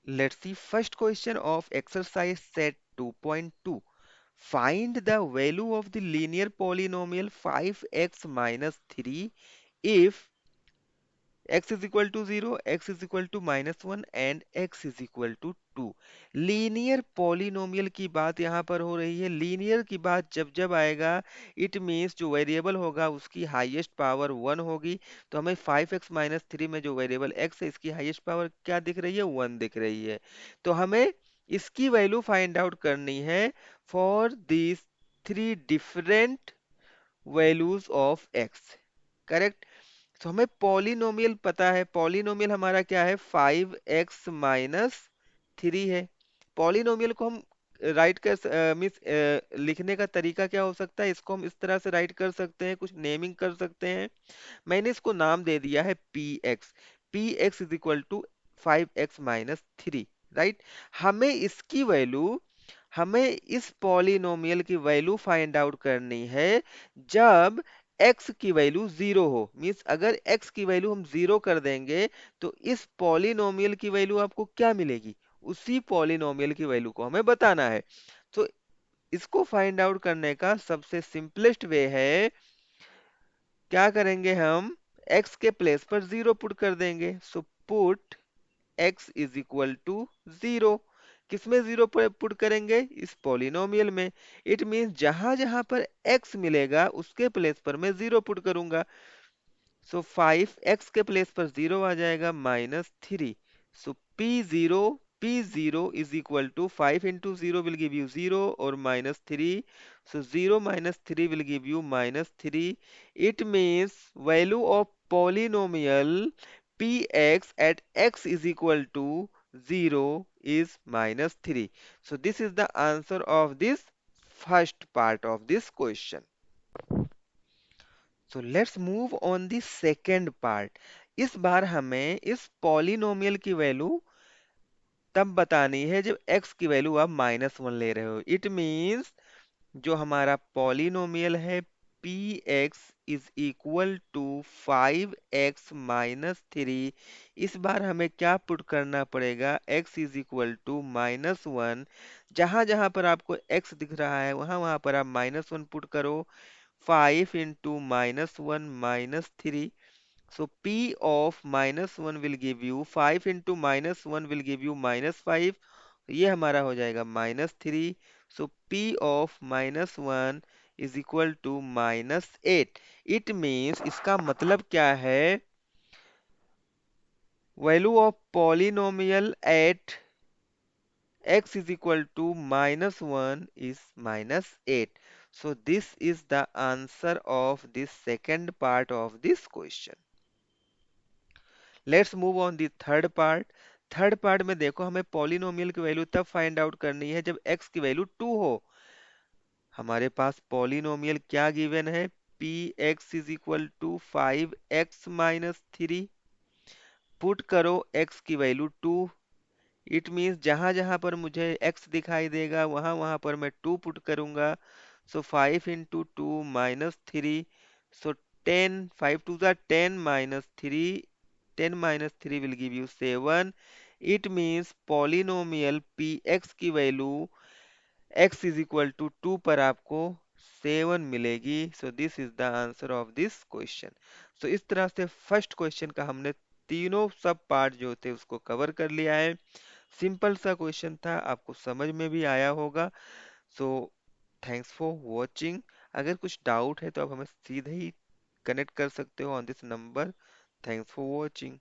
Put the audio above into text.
Let's see first question of exercise set 2.2. Find the value of the linear polynomial 5x minus 3 if x is equal to 0, x is equal to minus 1 and x is equal to 2। Linear polynomial की बात यहाँ पर हो रही है। Linear की बात जब जब आएगा इट मीन्स जो वेरिएबल होगा उसकी हाईएस्ट पावर 1 होगी। तो हमें 5x माइनस 3 में जो वेरिएबल x है इसकी हाईएस्ट पावर क्या दिख रही है, 1 दिख रही है। तो हमें इसकी वैल्यू फाइंड आउट करनी है for this three different values of x। Correct. तो हमें पॉलिनोमियल पता है, पॉलिनोमियल हमारा क्या है, 5x माइनस 3 है। पॉलिनोमियल को हम राइट कर मीन्स लिखने का तरीका क्या हो सकता है, इसको हम इस तरह से राइट कर सकते हैं, कुछ नेमिंग कर सकते हैं। मैंने इसको नाम दे दिया है px। px is equal to 5x minus 3। Right. हमें इसकी वैल्यू, हमें इस पॉलिनोमियल की वैल्यू फाइंड आउट करनी है जब x की वैल्यू 0 हो। मीन्स अगर x की वैल्यू हम 0 कर देंगे तो इस पॉलिनोमियल की वैल्यू आपको क्या मिलेगी, उसी पॉलिनोमियल की वैल्यू को हमें बताना है। तो इसको फाइंड आउट करने का सबसे सिंपलेस्ट वे है, क्या करेंगे हम, x के प्लेस पर 0 पुट कर देंगे। So put x is equal to 0। किसमें 0 पुट करेंगे, इस पॉलिनोमियल में। इट मीन्स जहां जहां पर x मिलेगा उसके प्लेस पर मैं 0 पुट करूंगा। सो 5x के प्लेस पर 0 आ जाएगा minus 3। So p0 is equal to 5 into 0 will give you 0 और minus 3। So 0 minus 3 will give you minus 3। It means value of polynomial px at x is equal to 0 is minus 3. So this is the answer of this first part of this question. So let's move on the second part. इस बार हमें इस polynomial की value तब बतानी है जब x की वैल्यू आप माइनस 1 ले रहे हो। इट मीन्स जो हमारा पॉलिनोमियल है P X is equal to 5x minus 3। इस बार हमें क्या पुट करना पड़ेगा, x is equal to minus 1। जहां जहां पर आपको x दिख रहा है वहां वहां पर आप माइनस 1 पुट करो। 5 into minus 1 minus 3। So P of minus 1 will give you 5 into minus 1 will give you minus 5। ये हमारा हो जाएगा minus 3। So P of minus 1 is equal to minus 8। It means इसका मतलब क्या है, value of polynomial at x is equal to minus 1 is minus 8। So this is the answer of this second part of this question। Let's move on the third part. Third part में देखो हमें polynomial की value तब find out करनी है जब x की value 2 हो। हमारे पास पॉलिनोमियल क्या गिवन है, P X is equal to 5x minus 3। Put करो x की वैल्यू 2। इट मीन्स जहां जहां पर मुझे x दिखाई देगा वहां वहां पर मैं 2 पुट करूंगा। सो 5 इंटू 2 माइनस 3। सो 10, 5 टू ज़ा 10 minus 3। 10 minus 3 will give you 7। It means polynomial px की value x is equal to 2 पर आपको 7 मिलेगी। So this is the answer of this question. सो इस तरह से फर्स्ट क्वेश्चन का हमने तीनों सब पार्ट जो थे उसको कवर कर लिया है। सिंपल सा क्वेश्चन था, आपको समझ में भी आया होगा। So thanks for watching. अगर कुछ डाउट है तो आप हमें सीधे ही कनेक्ट कर सकते हो on this number. Thanks for watching.